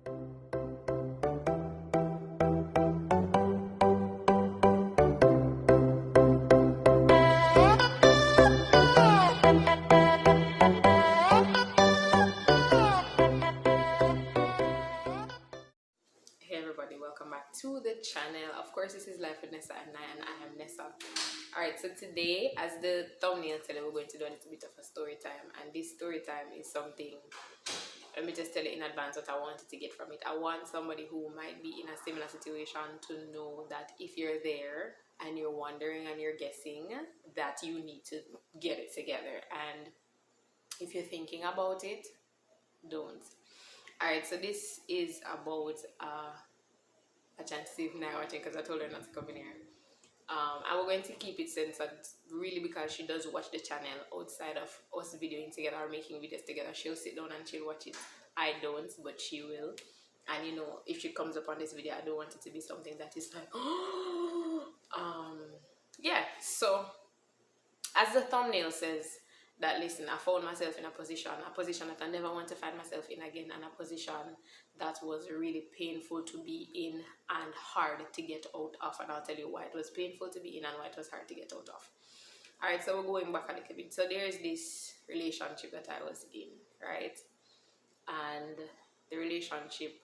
Hey everybody, welcome back to the channel. Of course, this is Life with Nessa and I am Nessa. Alright, so today, as the thumbnail said, we're going to do a little bit of a story time, and this story time is something, let me just tell you in advance what I wanted to get from it. I want somebody who might be in a similar situation to know that if you're there and you're wondering and you're guessing, that you need to get it together, and if you're thinking about it, don't. Alright, so this is about I can't see if now watching because I told her not to come in here. And we're going to keep it censored really because she does watch the channel outside of us videoing together or making videos together. She'll sit down and she'll watch it. I don't, but she will. And you know, if she comes up on this video, I don't want it to be something that is like yeah. So as the thumbnail says, that listen, I found myself in a position that I never want to find myself in again, and a position that was really painful to be in and hard to get out of. And I'll tell you why it was painful to be in and why it was hard to get out of. Alright, so we're going back a little bit. So there's this relationship that I was in, right? And the relationship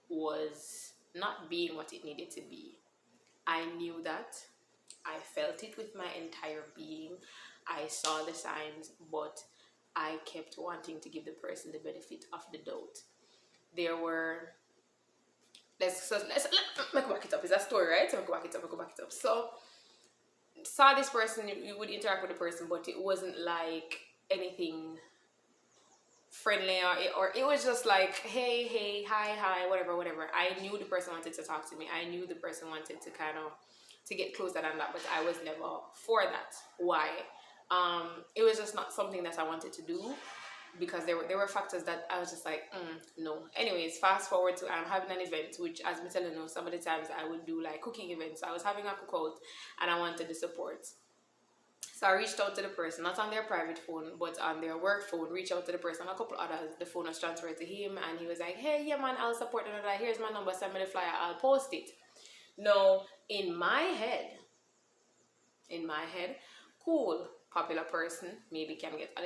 was not being what it needed to be. I knew that. I felt it with my entire being. I saw the signs, but I kept wanting to give the person the benefit of the doubt. There were, let's back it up. It's a story, right? So back it up. So saw this person, you would interact with the person, but it wasn't like anything friendly, or it was just like, hey, hi, whatever. I knew the person wanted to talk to me. I knew the person wanted to kind of to get closer than that, but I was never for that. Why? It was just not something that I wanted to do, because there were factors that I was just like, no. Anyways, fast forward to I'm having an event, which, as me telling you, some of the times I would do like cooking events. So I was having a cookout and I wanted the support. So I reached out to the person, not on their private phone, but on their work phone. Reached out to the person, a couple others. The phone was transferred to him, and he was like, hey, yeah, man, I'll support another. Here's my number, send me the flyer, I'll post it. No, in my head, cool, popular person, maybe can get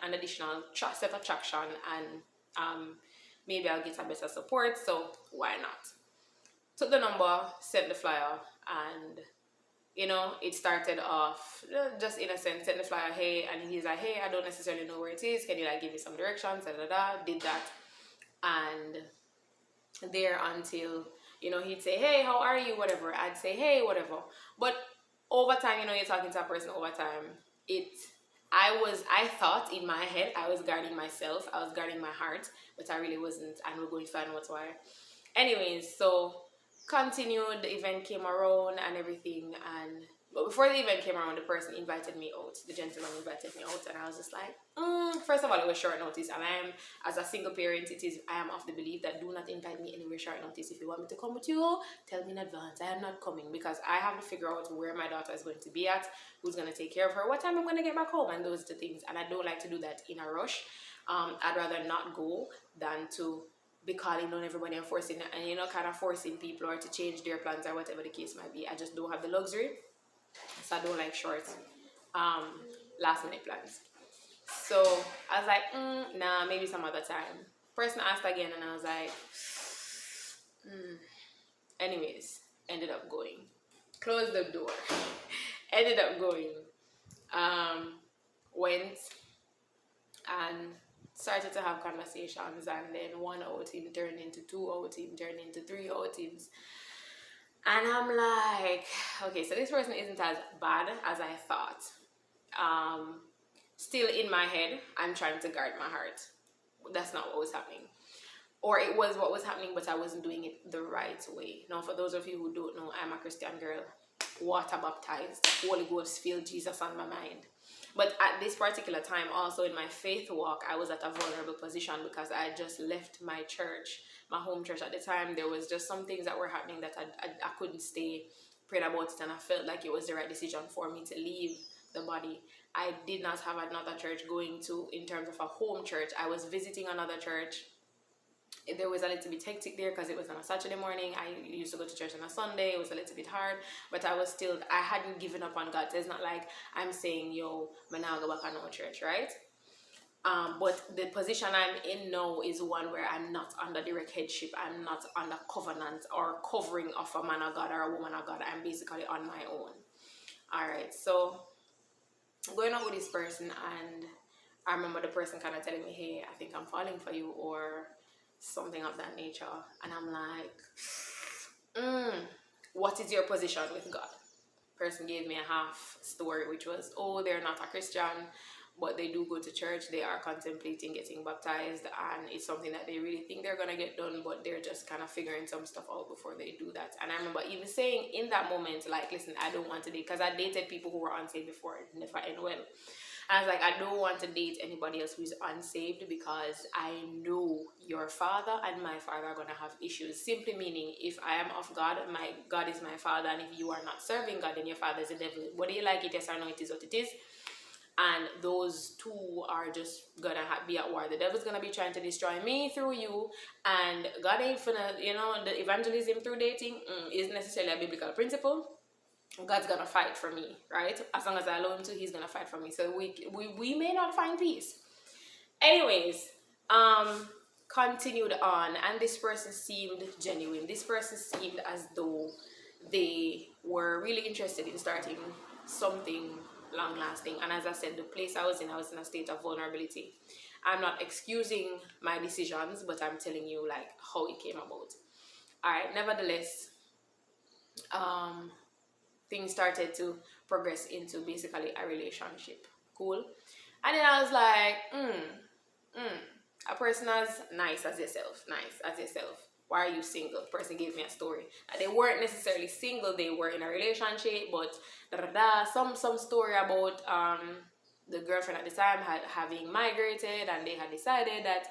an additional set of traction, and maybe I'll get a better support, so why not? Took the number, sent the flyer, and you know, it started off just innocent. Sent the flyer, hey, and he's like, hey, I don't necessarily know where it is, can you like give me some directions, did that, and there until, you know, he'd say, hey, how are you, whatever, I'd say, hey, whatever. But over time, you know, you're talking to a person over time, I thought in my head I was guarding myself, I was guarding my heart, but I really wasn't, and we're going to find out why. Anyways, so continued, the event came around and everything, but before the event came around, the person invited me out, the gentleman invited me out, and I was just like, first of all, it was short notice, and as a single parent, I am of the belief that do not invite me anywhere short notice. If you want me to come with you, tell me in advance. I am not coming, because I have to figure out where my daughter is going to be at, who's going to take care of her, what time I'm going to get back home, and those are the things, and I don't like to do that in a rush. I'd rather not go than to be calling on everybody and forcing, and you know, kind of forcing people or to change their plans or whatever the case might be. I just don't have the luxury, so I don't like short last minute plans. So I was like, nah, maybe some other time. Person asked again, and I was like, anyways, ended up going, closed the door, ended up going, went and started to have conversations, and then one outing turned into two outings, turned into three outings, and I'm like, okay, so this person isn't as bad as I thought. Still in my head, I'm trying to guard my heart. That's not what was happening, or it was what was happening, but I wasn't doing it the right way. Now, for those of you who don't know, I'm a Christian girl, water baptized, Holy Ghost filled, Jesus on my mind. But at this particular time, also in my faith walk, I was at a vulnerable position because I had just left my church, my home church at the time. There was just some things that were happening that I couldn't stay, prayed about it, and I felt like it was the right decision for me to leave the body. I did not have another church going to in terms of a home church. I was visiting another church. there was a little bit hectic there because it was on a Saturday morning. I used to go to church on a Sunday. It was a little bit hard, but I hadn't given up on God. So it's not like I'm saying, yo, I'm not go back on no church, right? But the position I'm in now is one where I'm not under direct headship. I'm not under covenant or covering of a man of God or a woman of God. I'm basically on my own. All right, so going out with this person, and I remember the person kind of telling me, hey, I think I'm falling for you, or something of that nature. And I'm like, what is your position with God? Person gave me a half story, which was, oh, they're not a Christian, but they do go to church. They are contemplating getting baptized, and it's something that they really think they're going to get done, but they're just kind of figuring some stuff out before they do that. And I remember even saying in that moment, like, listen, I don't want to date, because I dated people who were unsaved before. It never ended well. And I was like, I don't want to date anybody else who's unsaved, because I know your father and my father are going to have issues. Simply meaning, if I am of God, my God is my father, and if you are not serving God, then your father is the devil. Whether you like it, yes or no, it is what it is. And those two are just gonna be at war. The devil's gonna be trying to destroy me through you, and God ain't finna, the evangelism through dating is necessarily a biblical principle. God's gonna fight for me, right? As long as I allow him to, he's gonna fight for me. So we may not find peace. Anyways, continued on, and this person seemed genuine. This person seemed as though they were really interested in starting something long lasting. And as I said, the place I was in a state of vulnerability. I'm not excusing my decisions, but I'm telling you like how it came about. All right, nevertheless, things started to progress into basically a relationship. Cool. And then I was like, a person as nice as yourself, why are you single? The person gave me a story. They weren't necessarily single, they were in a relationship, but some story about the girlfriend at the time having migrated, and they had decided that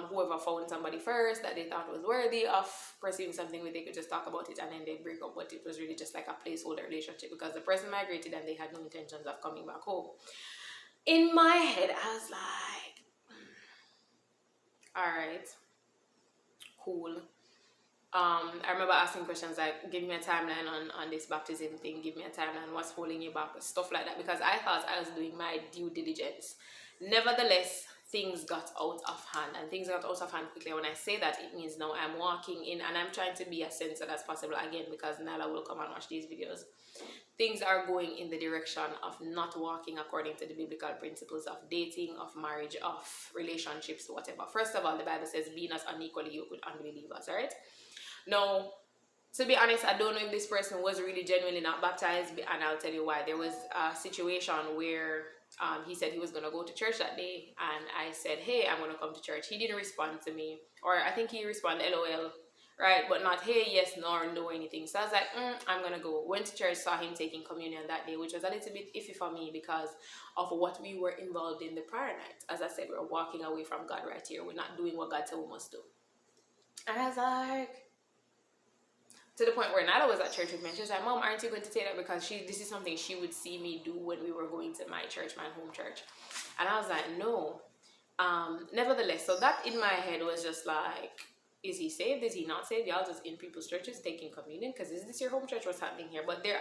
whoever found somebody first that they thought was worthy of pursuing something with, they could just talk about it and then they'd break up. But it was really just like a placeholder relationship, because the person migrated and they had no intentions of coming back home. In my head, I was like, all right, cool. I remember asking questions like, give me a timeline on this baptism thing, give me a timeline, what's holding you back, stuff like that, because I thought I was doing my due diligence. Nevertheless, things got out of hand, and things got out of hand quickly. When I say that, it means now I'm walking in, and I'm trying to be as censored as possible again, because Nala will come and watch these videos. Things are going in the direction of not walking according to the biblical principles of dating, of marriage, of relationships, whatever. First of all, the Bible says, be not unequally yoked with unbelievers, all right? Now, to be honest, I don't know if this person was really genuinely not baptized, and I'll tell you why. There was a situation where he said he was going to go to church that day, and I said, hey, I'm going to come to church. He didn't respond to me, or I think he responded LOL, right? But not hey, yes, no anything. So I was like, I'm going to go. Went to church, saw him taking communion that day, which was a little bit iffy for me because of what we were involved in the prior night. As I said, we're walking away from God right here. We're not doing what God said we must do. And I was like, to the point where Nala was at church with me, and she was like, Mom, aren't you going to take that? Because this is something she would see me do when we were going to my church, my home church. And I was like, no. Nevertheless, so that in my head was just like, is he saved? Is he not saved? Y'all just in people's churches taking communion? Because is this your home church? What's happening here? But there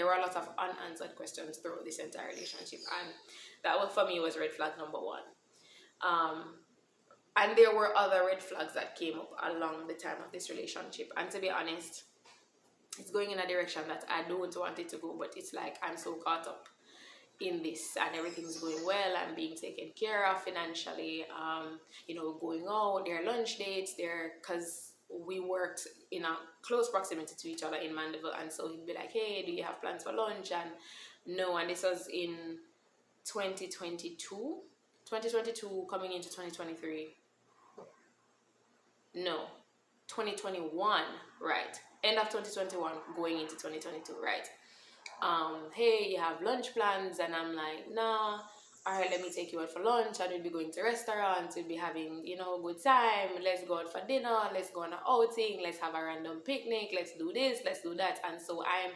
were a lot of unanswered questions throughout this entire relationship. And that for me was red flag number one. And there were other red flags that came up along the time of this relationship. And to be honest, it's going in a direction that I don't want it to go, but it's like I'm so caught up in this, and everything's going well. I'm being taken care of financially, going out, there are lunch dates there, because we worked in a close proximity to each other in Mandeville, and so he'd be like, hey, do you have plans for lunch? And no, and this was in 2022 coming into 2023. No, 2021, right? End of 2021, going into 2022, right? Hey, you have lunch plans? And I'm like, nah. All right, let me take you out for lunch. And we'll be going to restaurants. We'll be having, a good time. Let's go out for dinner. Let's go on an outing. Let's have a random picnic. Let's do this. Let's do that. And so I'm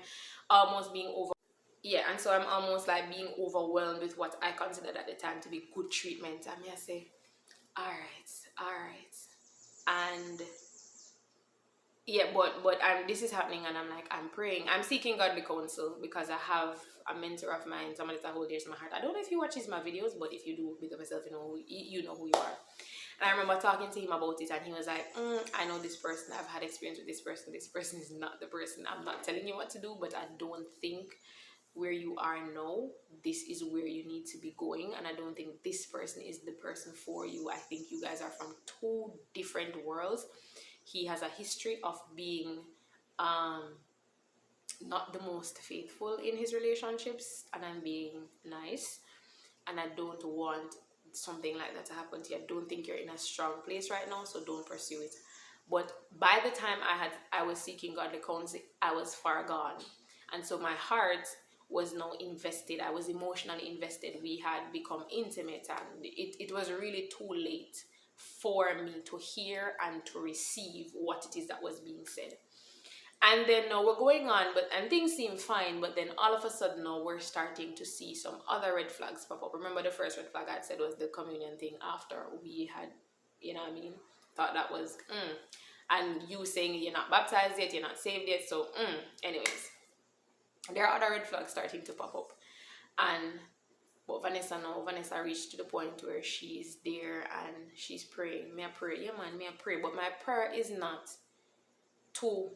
almost being overwhelmed with what I considered at the time to be good treatment. And I say, all right. And yeah, but this is happening, and I'm like, I'm praying, I'm seeking godly counsel, because I have a mentor of mine, somebody that holds dear to my heart. I don't know if he watches my videos, but if you do, big up yourself, you know who you are. And I remember talking to him about it, and he was like, I know this person, I've had experience with this person. This person is not the person. I'm not telling you what to do, but I don't think where you are now, this is where you need to be going. And I don't think this person is the person for you. I think you guys are from two different worlds. He has a history of being not the most faithful in his relationships, and I'm being nice, and I don't want something like that to happen to you. I don't think you're in a strong place right now, so don't pursue it. But by the time I was seeking godly counsel, I was far gone. And so my heart was now invested. I was emotionally invested. We had become intimate, and it was really too late for me to hear and to receive what it is that was being said. And then now we're going on, and things seem fine, but then all of a sudden now we're starting to see some other red flags pop up. Remember, the first red flag I said was the communion thing after we had, thought that was, and you saying you're not baptized yet, you're not saved yet, so, anyways. There are other red flags starting to pop up. But Vanessa reached to the point where she's there and she's praying. May I pray? Yeah, man, may I pray? But my prayer is not to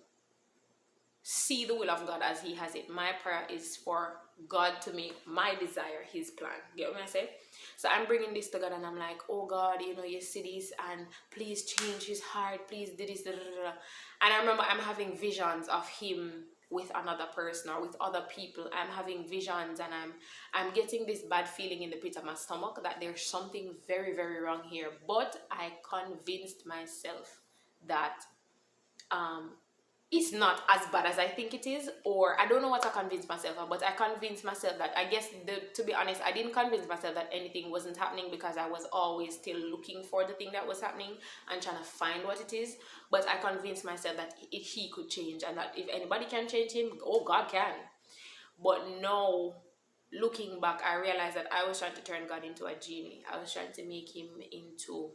see the will of God as he has it. My prayer is for God to make my desire his plan. Get what I say? So I'm bringing this to God, and I'm like, oh God, you see this, and please change his heart, please do this, da, da, da. And I remember I'm having visions of him with another person or with other people. I'm having visions, and I'm getting this bad feeling in the pit of my stomach that there's something very, very wrong here. But I convinced myself that it's not as bad as I think it is, or I don't know what I convinced myself of, but I convinced myself that, I guess, to be honest, I didn't convince myself that anything wasn't happening, because I was always still looking for the thing that was happening and trying to find what it is. But I convinced myself that he could change, and that if anybody can change him, oh, God can. But now, looking back, I realized that I was trying to turn God into a genie. I was trying to make him into,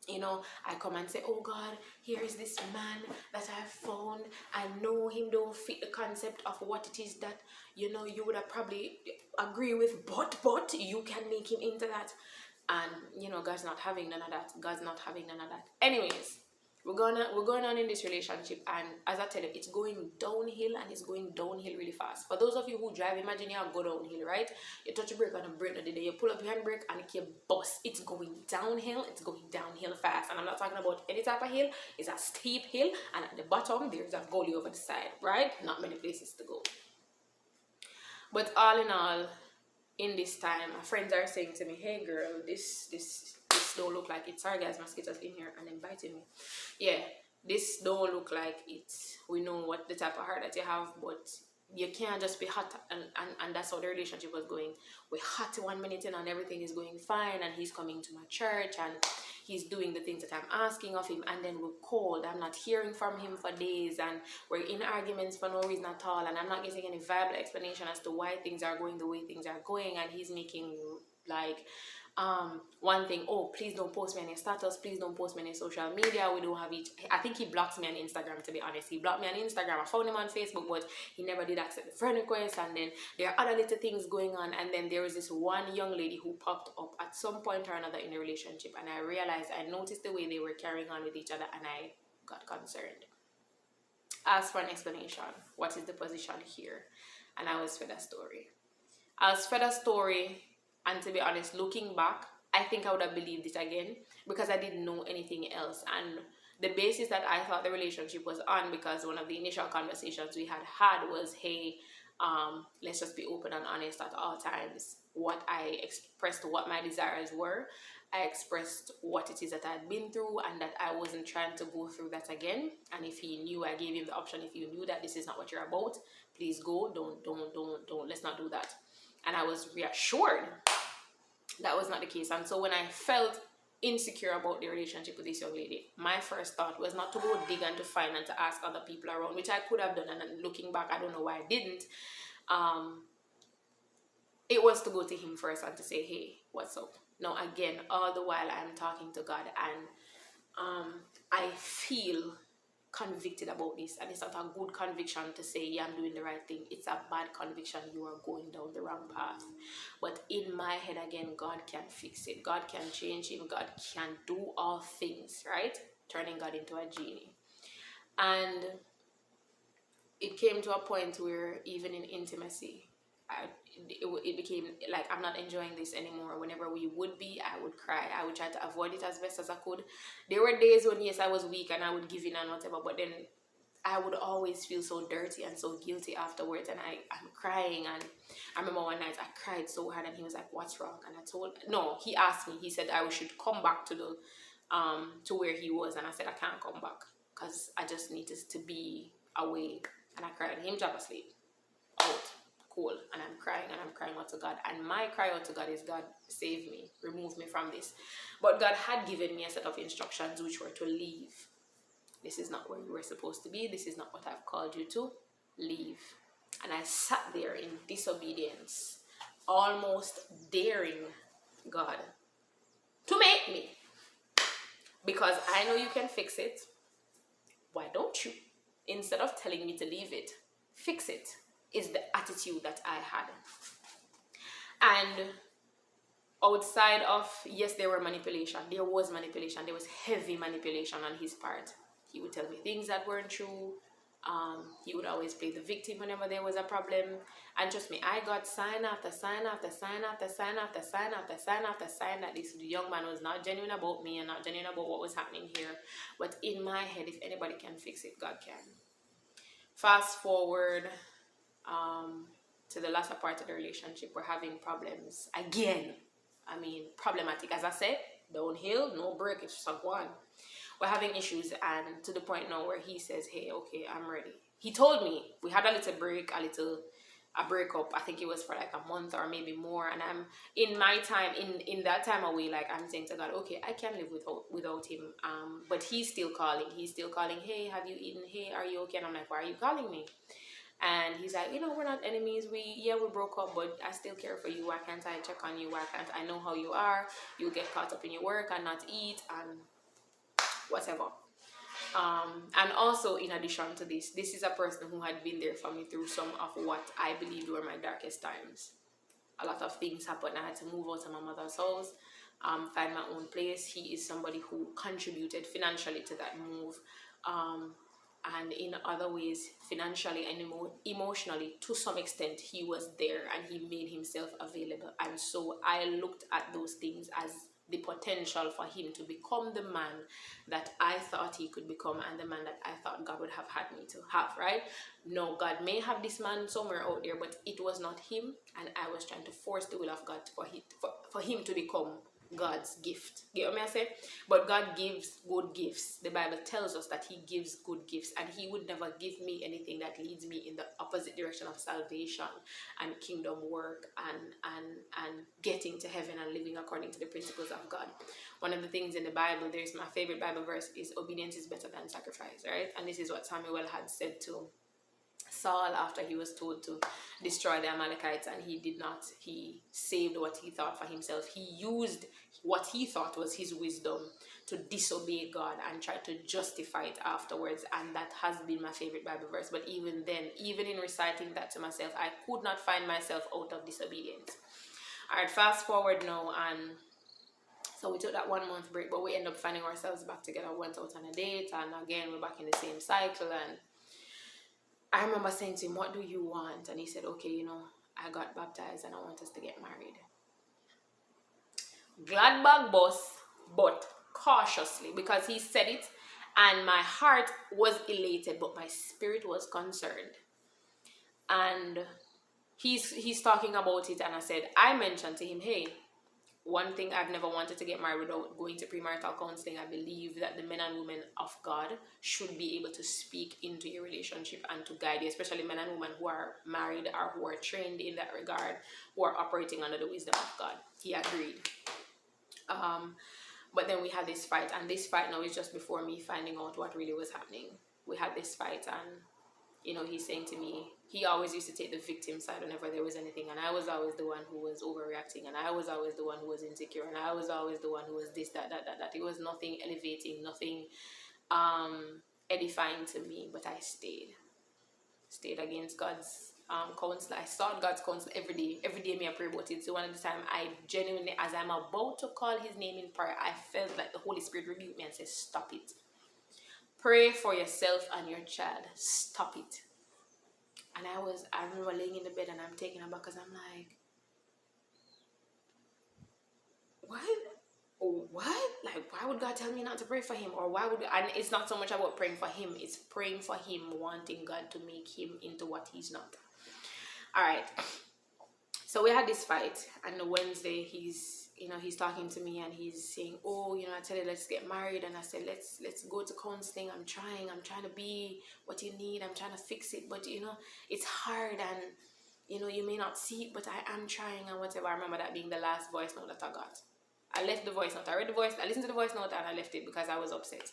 I come and say, oh God, here is this man that I found. I know him don't fit the concept of what it is that, you would have probably agree with, but you can make him into that. And, God's not having none of that. God's not having none of that. Anyways, we're going on in this relationship, and as I tell you, it's going downhill, and it's going downhill really fast. For those of you who drive, imagine you go downhill, right? You touch a brake on a brake the day, you pull up your handbrake and it can bust. It's going downhill fast. And I'm not talking about any type of hill. It's a steep hill, and at the bottom there's a gully over the side, right? Not many places to go. But all in all, in this time, my friends are saying to me, hey girl, this don't look like it. Sorry guys, mosquitoes in here and then biting me. Yeah, this don't look like it. We know what the type of heart that you have, but you can't just be hot, and that's how the relationship was going. We're hot 1 minute in and everything is going fine, and he's coming to my church and he's doing the things that I'm asking of him, and then we're cold. I'm not hearing from him for days, and we're in arguments for no reason at all, and I'm not getting any viable explanation as to why things are going the way things are going. And he's making like one thing, oh, please don't post me on your status, please don't post me on your social media, we don't have each. I think he blocks me on Instagram, to be honest. He blocked me on Instagram. I found him on Facebook, but he never did accept the friend request. And then there are other little things going on, and then there was this one young lady who popped up at some point or another in the relationship, and I noticed the way they were carrying on with each other, and I got concerned. Asked for an explanation. What is the position here? And I was fed a story. And to be honest, looking back, I think I would have believed it again, because I didn't know anything else. And the basis that I thought the relationship was on, because one of the initial conversations we had was, hey, let's just be open and honest at all times. What I expressed, what my desires were, I expressed what it is that I'd been through, and that I wasn't trying to go through that again. And if he knew, I gave him the option, if you knew that this is not what you're about, please go, don't, let's not do that. And I was reassured that was not the case. And so when I felt insecure about the relationship with this young lady, my first thought was not to go dig and to find and to ask other people around, which I could have done. And looking back, I don't know why I didn't. It was to go to him first and to say, hey, what's up? Now again, all the while I'm talking to God, and I I feel convicted about this, and it's not a good conviction to say, yeah, I'm doing the right thing. It's a bad conviction, you are going down the wrong path. But in my head, again, God can fix it. God can change him. God can do all things, right? Turning God into a genie. And it came to a point where even in intimacy, it became like, I'm not enjoying this anymore. Whenever we would be, I would cry. I would try to avoid it as best as I could. There were days when, yes, I was weak and I would give in and whatever, but then I would always feel so dirty and so guilty afterwards, and I'm crying. And I remember one night I cried so hard, and he was like, what's wrong? And he asked me, he said I should come back to the to where he was, and I said I can't come back because I just needed to be away. And I cried. Him drop asleep, out cool, and I'm crying out to God. And my cry out to God is, God, save me, remove me from this. But God had given me a set of instructions which were to leave. This is not where you were supposed to be. This is not what I've called you to. Leave. And I sat there in disobedience, almost daring God to make me. Because I know you can fix it. Why don't you? Instead of telling me to leave it, fix it, is the attitude that I had. And outside of, yes, there was manipulation. There was heavy manipulation on his part. He would tell me things that weren't true. He would always play the victim whenever there was a problem. And trust me, I got sign after sign after sign after sign after sign after sign after sign that this young man was not genuine about me and not genuine about what was happening here. But in my head, if anybody can fix it, God can. Fast forward to the latter part of the relationship, we're having problems again. I mean, problematic. As I said, downhill, no break, it's just a go on. We're having issues, and to the point now where he says, hey, okay, I'm ready. He told me, we had a little break, a breakup. I think it was for like a month or maybe more. And I'm in my time, in that time away, like I'm saying to God, okay, I can live without him. But he's still calling. Hey, have you eaten? Hey, are you okay? And I'm like, why are you calling me? And he's like, we're not enemies. We broke up, but I still care for you. Why can't I check on you? Why can't I know how you are? You get caught up in your work and not eat and whatever. And also, in addition to this is a person who had been there for me through some of what I believed were my darkest times. A lot of things happened. I had to move out of my mother's house, find my own place. He is somebody who contributed financially to that move. And in other ways, financially and emotionally, to some extent, he was there and he made himself available. And so I looked at those things as the potential for him to become the man that I thought he could become and the man that I thought God would have had me to have, right? No, God may have this man somewhere out there, but it was not him, and I was trying to force the will of God for him to become God's gift. Get what I say? But God gives good gifts. The Bible tells us that he gives good gifts, and he would never give me anything that leads me in the opposite direction of salvation and kingdom work and getting to heaven and living according to the principles of God. One of the things in the Bible, there's my favorite Bible verse, is obedience is better than sacrifice, right? And this is what Samuel had said to Saul after he was told to destroy the Amalekites, and he did not. He saved what he thought for himself. He used what he thought was his wisdom to disobey God and try to justify it afterwards. And that has been my favorite Bible verse. But even then, even in reciting that to myself, I could not find myself out of disobedience. All right, fast forward now, and so we took that 1 month break, but we ended up finding ourselves back together. We went out on a date, and again, we're back in the same cycle. And I remember saying to him, what do you want? And he said, okay, I got baptized and I want us to get married. Glad bag boss, but cautiously, because he said it and my heart was elated, but my spirit was concerned. And he's talking about it, and I mentioned to him, hey, one thing, I've never wanted to get married without going to premarital counseling. I believe that the men and women of God should be able to speak into your relationship and to guide you, especially men and women who are married or who are trained in that regard, who are operating under the wisdom of God. He agreed. But then we had this fight, and this fight now is just before me finding out what really was happening. We had this fight, and he's saying to me, he always used to take the victim side whenever there was anything, and I was always the one who was overreacting, and I was always the one who was insecure, and I was always the one who was this, that. It was nothing elevating, nothing edifying to me, but I stayed against God's counsel. I sought God's counsel every day. Every day me I pray about it. So one of the time I genuinely, as I'm about to call his name in prayer, I felt like the Holy Spirit rebuked me and said, stop it. Pray for yourself and your child. Stop it. And I remember laying in the bed and I'm taking a back because I'm like, what? What? Like, why would God tell me not to pray for him? Or why would, and it's not so much about praying for him, it's praying for him, wanting God to make him into what he's not. All right. So we had this fight, and the Wednesday he's talking to me and he's saying, oh, I tell you, let's get married. And I said, let's go to counseling. I'm trying to be what you need. I'm trying to fix it, but it's hard, and you may not see it, but I am trying, and whatever. I remember that being the last voice note that I got. I left the voice note. I listened to the voice note and I left it because I was upset.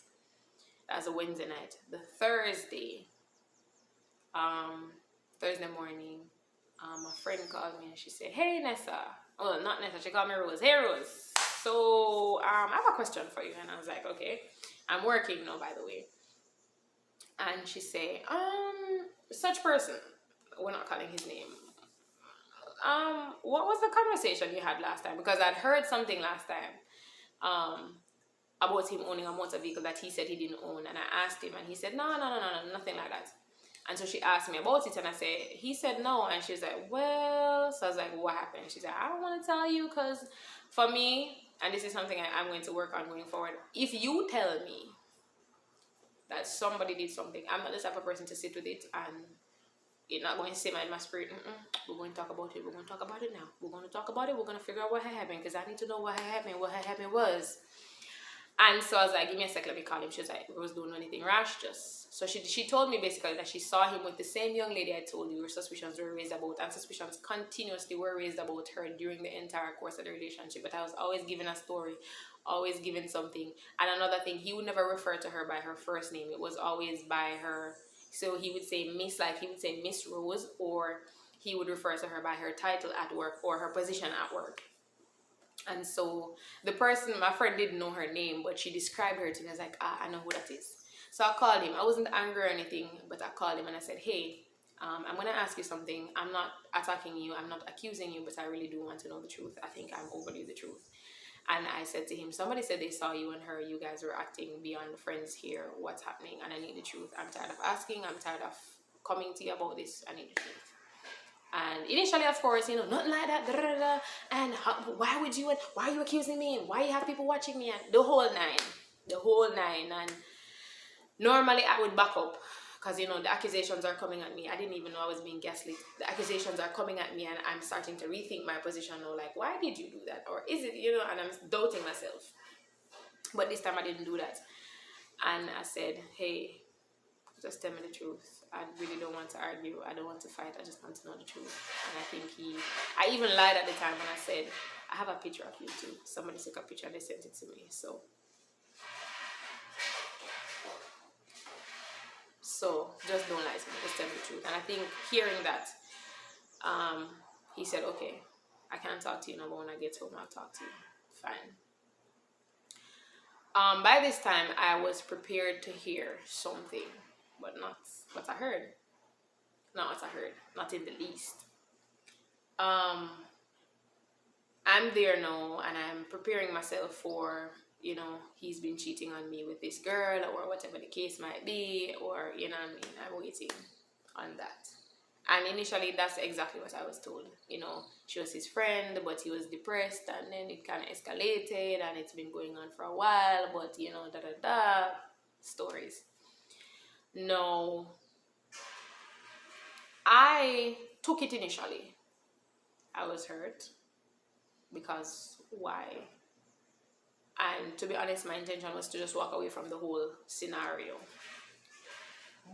That was a Wednesday night. The Thursday morning, a friend called me and she said, hey Nessa. Oh, not Nessa, she called me Rose. Hey Rose. So I have a question for you. And I was like, okay. I'm working now, by the way. And she said, such person, we're not calling his name. What was the conversation you had last time? Because I'd heard something last time about him owning a motor vehicle that he said he didn't own. And I asked him and he said, no, nothing like that. And so she asked me about it and I said, he said no. And she's like, well, so I was like, what happened? She's like, I don't want to tell you because for me, and this is something I'm going to work on going forward, if you tell me that somebody did something, I'm not the type of person to sit with it and it's not going to sit in my spirit. We're going to talk about it. We're going to talk about it now. We're going to talk about it. We're going to figure out what had happened because I need to know what had happened was. And so I was like, give me a sec, let me call him. She was like, Rose, don't do anything rash, just. So she told me basically that she saw him with the same young lady I told you suspicions were raised about, and suspicions continuously were raised about her during the entire course of the relationship. But I was always giving a story, always giving something. And another thing, he would never refer to her by her first name. It was always by her. So he would say Miss, like he would say Miss Rose, or he would refer to her by her title at work or her position at work. And so the person, my friend didn't know her name, but she described her to me. I was like, I know who that is. So I called him. I wasn't angry or anything, but I called him and I said, hey, I'm going to ask you something. I'm not attacking you. I'm not accusing you, but I really do want to know the truth. I think I'm overly the truth. And I said to him, somebody said they saw you and her. You guys were acting beyond friends here. What's happening? And I need the truth. I'm tired of asking. I'm tired of coming to you about this. I need the truth. And initially, of course, nothing like that. And why would you? Why are you accusing me? And why you have people watching me? And the whole nine. And normally, I would back up because the accusations are coming at me. I didn't even know I was being gaslit. The accusations are coming at me, and I'm starting to rethink my position now. Like, why did you do that? Or is it And I'm doubting myself. But this time, I didn't do that. And I said, hey, just tell me the truth. I really don't want to argue. I don't want to fight. I just want to know the truth. And I think I even lied at the time when I said, I have a picture of you too. Somebody took a picture and they sent it to me. So just don't lie to me. Just tell me the truth. And I think hearing that, he said, okay, I can't talk to you no more. When I get home, I'll talk to you. Fine. By this time, I was prepared to hear something. But not what I heard. Not what I heard. Not in the least. I'm there now and I'm preparing myself for, he's been cheating on me with this girl or whatever the case might be, or, I'm waiting on that. And initially, that's exactly what I was told. She was his friend, but he was depressed, and then it kind of escalated, and it's been going on for a while, but, stories. No, I took it initially. I was hurt because why? And to be honest, my intention was to just walk away from the whole scenario.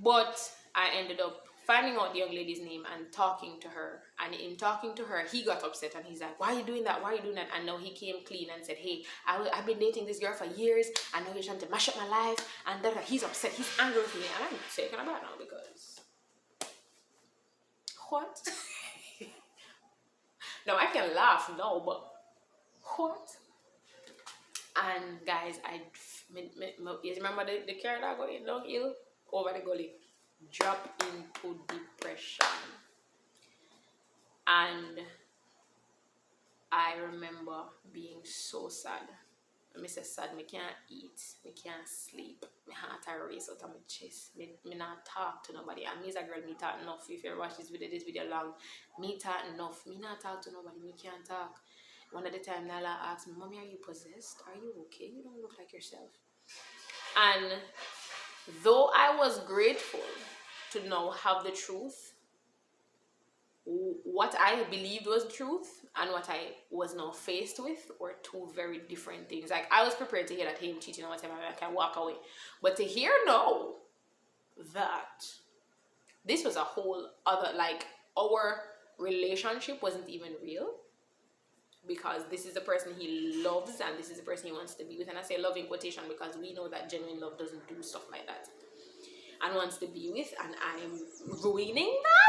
But I ended up finding out the young lady's name and talking to her. And in talking to her, he got upset and he's like, why are you doing that? Why are you doing that? And now he came clean and said, hey, I've been dating this girl for years and now you're trying to mash up my life. And then he's upset. He's angry with me. And I'm taken aback now because... What? Now I can laugh now, but... What? And guys, You remember the car that going downhill over the gully, drop into depression. And I remember being so sad. I say sad, I can't eat, I can't sleep, my heart a race out of my chest. Me not talk to nobody. And me as a girl, me talk enough. If you watch this video long, me talk enough. Me not talk to nobody, me can't talk. One of the time Nala asked me, Mommy, are you possessed? Are you okay? You don't look like yourself. And though I was grateful to now have the truth, what I believed was truth and what I was now faced with were two very different things. Like, I was prepared to hear that him cheating or whatever, I can walk away. But to hear no, that this was a whole other, like, our relationship wasn't even real, because this is the person he loves and this is the person he wants to be with. And I say love in quotation because we know that genuine love doesn't do stuff like that and wants to be with, and I am ruining that.